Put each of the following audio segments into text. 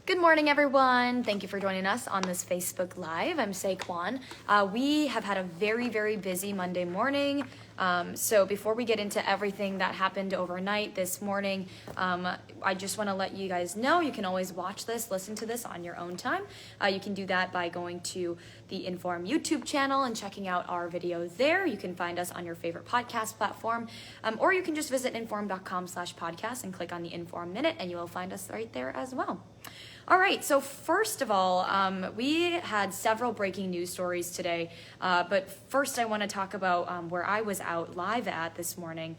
Good morning, everyone. Thank you for joining us on this Facebook Live. I'm Saquon. We have had a very busy Monday morning. So before we get into everything that happened overnight this morning, I just want to let you guys know you can always watch this, listen to this on your own time. You can do that by going to the InForum YouTube channel and checking out our videos there. You can find us on your favorite podcast platform, or you can just visit inforum.com/podcast and click on the InForum Minute, and you will find us right there as well. All right, so first of all, we had several breaking news stories today, but first I want to talk about where I was out live at this morning.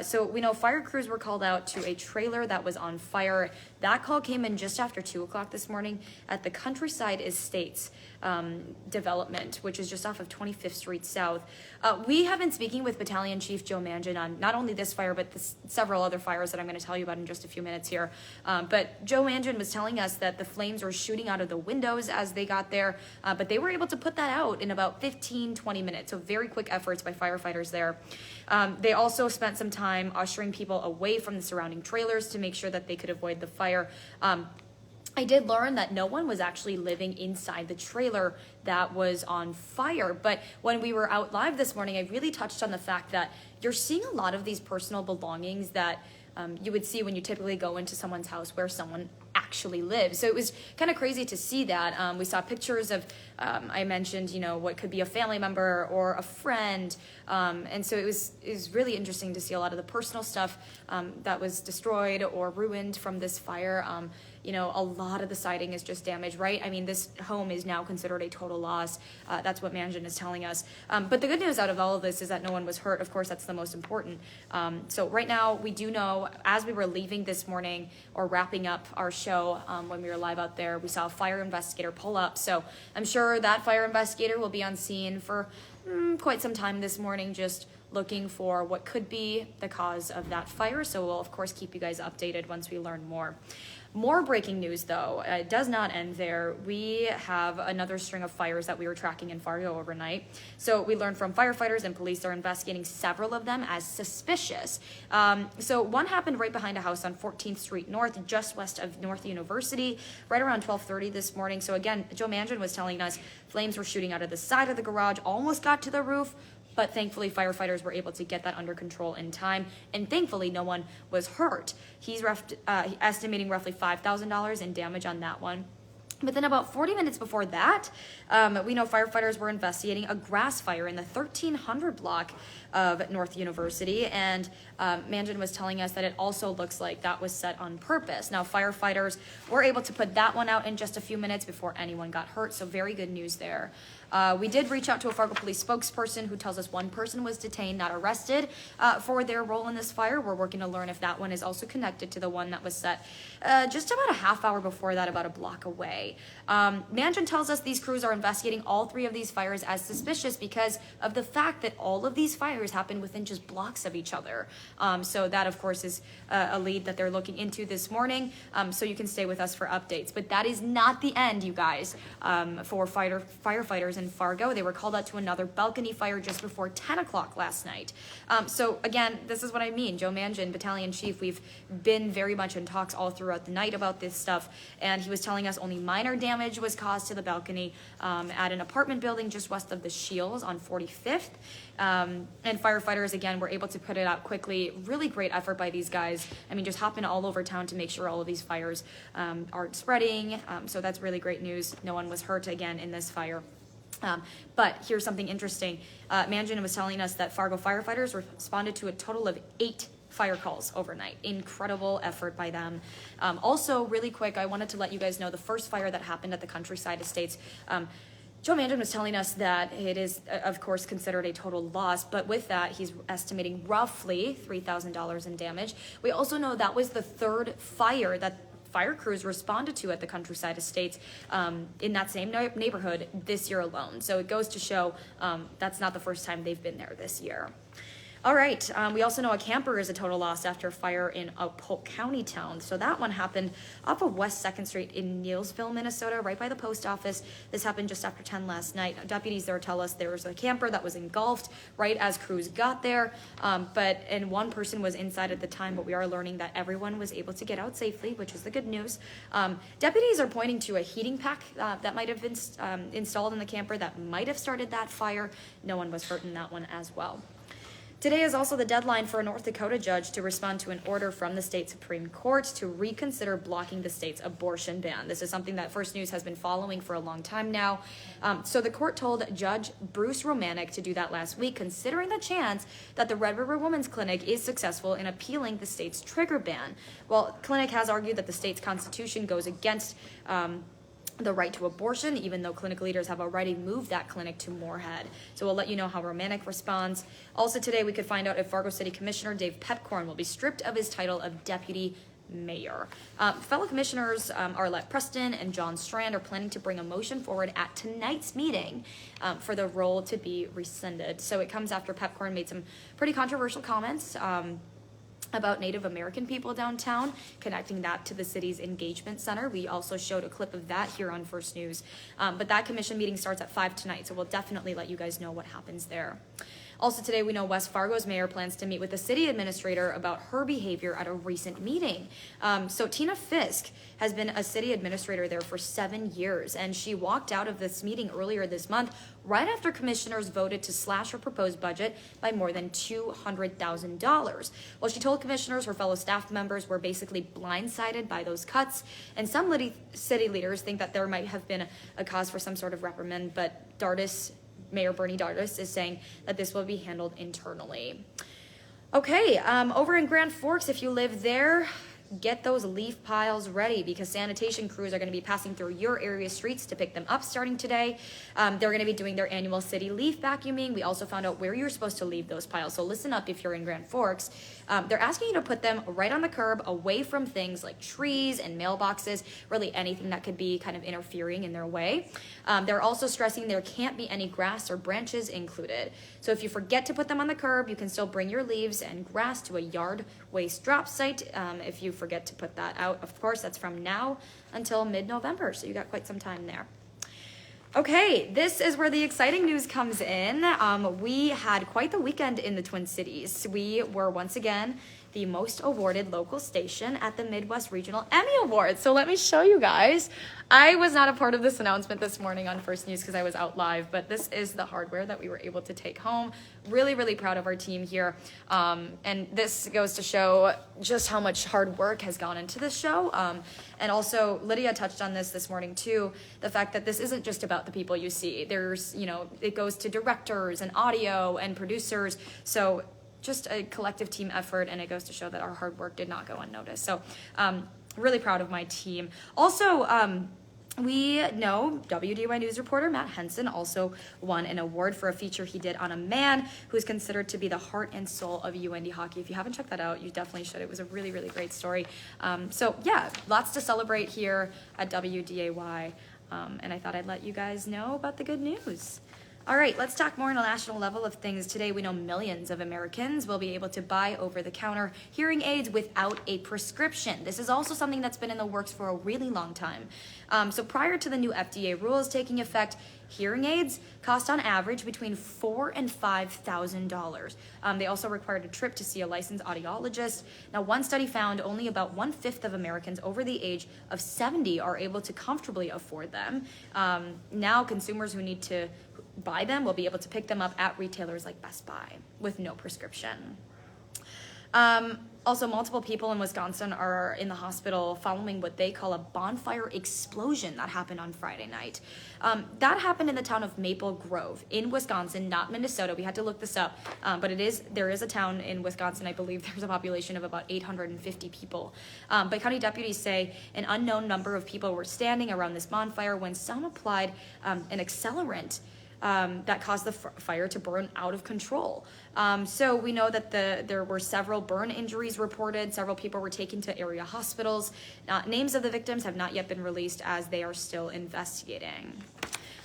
So we know fire crews were called out to a trailer that was on fire. That call came in just after 2 o'clock this morning at the Countryside Estates development, which is just off of 25th Street South. We have been speaking with Battalion Chief Joe Mangin on not only this fire, but several other fires that I'm going to tell you about in just a few minutes here. But Joe Mangin was telling us that the flames were shooting out of the windows as they got there, but they were able to put that out in about 15-20 minutes, so very quick efforts by firefighters there. They also spent some time ushering people away from the surrounding trailers to make sure that they could avoid the fire. I did learn that no one was actually living inside the trailer that was on fire. But when we were out live this morning, I really touched on the fact that you're seeing a lot of these personal belongings that you would see when you typically go into someone's house where someone actually lives. So it was kind of crazy to see that. We saw pictures of, I mentioned, what could be a family member or a friend. And so it was really interesting to see a lot of the personal stuff that was destroyed or ruined from this fire. A lot of the siding is just damaged, right? I mean, this home is now considered a total loss. That's what Mangin is telling us. But the good news out of all of this is that no one was hurt. Of course, that's the most important. So right now, we do know, as we were leaving this morning or wrapping up our show when we were live out there, we saw a fire investigator pull up. So I'm sure that fire investigator will be on scene for quite some time this morning, just looking for what could be the cause of that fire. So we'll, of course, keep you guys updated once we learn more. More breaking news, though. It does not end there. We have another string of fires that we were tracking in Fargo overnight. So we learned from firefighters and police are investigating several of them as suspicious. So one happened right behind a house on 14th Street North, just west of North University, right around 12:30 this morning. So again, Joe Mangin was telling us flames were shooting out of the side of the garage, almost got to the roof, but thankfully firefighters were able to get that under control in time, and thankfully no one was hurt. He's estimating roughly $5,000 in damage on that one. But then about 40 minutes before that, we know firefighters were investigating a grass fire in the 1300 block of North University, and Mangin was telling us that it also looks like that was set on purpose. Now, firefighters were able to put that one out in just a few minutes before anyone got hurt, so very good news there. We did reach out to a Fargo police spokesperson who tells us one person was detained, not arrested, for their role in this fire. We're working to learn if that one is also connected to the one that was set just about a half hour before that, about a block away. Mangin tells us these crews are investigating all three of these fires as suspicious because of the fact that all of these fires happen within just blocks of each other. So that, of course, is a lead that they're looking into this morning. So you can stay with us for updates. But that is not the end, you guys, for firefighters in Fargo. They were called out to another balcony fire just before 10 o'clock last night. So again, this is what I mean. Joe Mangin, Battalion Chief, we've been very much in talks all throughout the night about this stuff, and he was telling us only minor damage was caused to the balcony at an apartment building just west of the Shields on 45th. And firefighters, again, were able to put it out quickly. Really great effort by these guys. I mean, just hopping all over town to make sure all of these fires aren't spreading. So that's really great news. No one was hurt, again, in this fire. But here's something interesting. Mangin was telling us that Fargo firefighters responded to a total of 8 fire calls overnight. Incredible effort by them. Also, really quick, I wanted to let you guys know the first fire that happened at the Countryside Estates. Joe Mangin was telling us that it is, of course, considered a total loss, but with that, he's estimating roughly $3,000 in damage. We also know that was the third fire that fire crews responded to at the Countryside Estates in that same neighborhood this year alone. So it goes to show that's not the first time they've been there this year. All right, we also know a camper is a total loss after a fire in a Polk County town. So that one happened off of West 2nd Street in Neilsville, Minnesota, right by the post office. This happened just after 10 last night. Deputies there tell us there was a camper that was engulfed right as crews got there, and one person was inside at the time, but we are learning that everyone was able to get out safely, which is the good news. Deputies are pointing to a heating pack that might have been installed in the camper that might have started that fire. No one was hurt in that one as well. Today is also the deadline for a North Dakota judge to respond to an order from the state Supreme Court to reconsider blocking the state's abortion ban. This is something that First News has been following for a long time now. So the court told Judge Bruce Romanek to do that last week, considering the chance that the Red River Women's Clinic is successful in appealing the state's trigger ban. Well, clinic has argued that the state's constitution goes against the right to abortion, even though clinic leaders have already moved that clinic to Moorhead. So we'll let you know how Romanek responds. Also today, we could find out if Fargo City Commissioner Dave Piepkorn will be stripped of his title of deputy mayor. Fellow commissioners Arlette Preston and John Strand are planning to bring a motion forward at tonight's meeting for the role to be rescinded. So it comes after Piepkorn made some pretty controversial comments about Native American people downtown, connecting that to the city's engagement center. We also showed a clip of that here on First News. But that commission meeting starts at 5 tonight, so we'll definitely let you guys know what happens there. Also today, we know West Fargo's mayor plans to meet with the city administrator about her behavior at a recent meeting. So Tina Fisk has been a city administrator there for 7 years, and she walked out of this meeting earlier this month right after commissioners voted to slash her proposed budget by more than $200,000. Well, she told commissioners her fellow staff members were basically blindsided by those cuts, and some city leaders think that there might have been a cause for some sort of reprimand, but Mayor Bernie Dardis is saying that this will be handled internally. Okay, over in Grand Forks, if you live there, get those leaf piles ready because sanitation crews are going to be passing through your area streets to pick them up starting today. They're going to be doing their annual city leaf vacuuming. We also found out where you're supposed to leave those piles. So listen up if you're in Grand Forks. They're asking you to put them right on the curb, away from things like trees and mailboxes, really anything that could be kind of interfering in their way. They're also stressing there can't be any grass or branches included. So if you forget to put them on the curb, you can still bring your leaves and grass to a yard waste drop site if you forget to put that out. Of course, that's from now until mid-November, so you got quite some time there. Okay, this is where the exciting news comes in. We had quite the weekend in the Twin Cities. We were once again the most awarded local station at the Midwest Regional Emmy Awards. So let me show you guys. I was not a part of this announcement this morning on First News because I was out live, but this is the hardware that we were able to take home. Really, really proud of our team here. And this goes to show just how much hard work has gone into this show. And also, Lydia touched on this morning too, the fact that this isn't just about the people you see. There's, it goes to directors and audio and producers. So just a collective team effort, and it goes to show that our hard work did not go unnoticed. So really proud of my team. Also, we know WDAY News reporter Matt Henson also won an award for a feature he did on a man who's considered to be the heart and soul of UND hockey. If you haven't checked that out, you definitely should. It was a really, really great story. So yeah, lots to celebrate here at WDAY. And I thought I'd let you guys know about the good news. All right, let's talk more on a national level of things. Today, we know millions of Americans will be able to buy over-the-counter hearing aids without a prescription. This is also something that's been in the works for a really long time. So prior to the new FDA rules taking effect, hearing aids cost on average between $4,000 and $5,000. They also required a trip to see a licensed audiologist. Now, one study found only about 1/5 of Americans over the age of 70 are able to comfortably afford them. Now, consumers who need to buy them will be able to pick them up at retailers like Best Buy with no prescription. Also, multiple people in Wisconsin are in the hospital following what they call a bonfire explosion that happened on Friday night. That happened in the town of Maple Grove in Wisconsin, not Minnesota. We had to look this up, but there is a town in Wisconsin. I believe there's a population of about 850 people. But county deputies say an unknown number of people were standing around this bonfire when some applied an accelerant that caused the fire to burn out of control. So we know that there were several burn injuries reported. Several people were taken to area hospitals. Names of the victims have not yet been released as they are still investigating.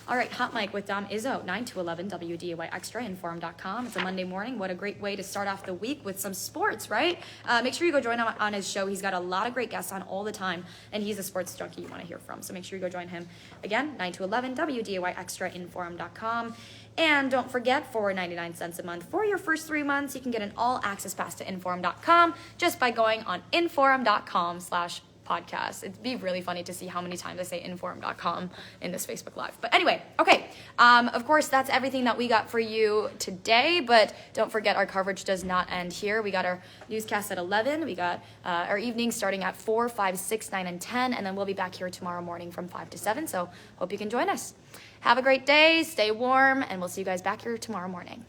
All right, Hot Mic with Dom Izzo, 9 to 11, WDAY Extra, InForum.com. It's a Monday morning. What a great way to start off the week with some sports, right? Make sure you go join him on his show. He's got a lot of great guests on all the time, and he's a sports junkie you want to hear from. So make sure you go join him. Again, 9 to 11, WDAY Extra, InForum.com. And don't forget, for 99 cents a month for your first 3 months, you can get an all-access pass to InForum.com just by going on InForum.com/podcast. It'd be really funny to see how many times I say InForum.com in this Facebook Live. But anyway, okay. Of course, that's everything that we got for you today. But don't forget, our coverage does not end here. We got our newscast at 11. We got our evening starting at 4, 5, 6, 9, and 10. And then we'll be back here tomorrow morning from 5 to 7. So hope you can join us. Have a great day. Stay warm. And we'll see you guys back here tomorrow morning.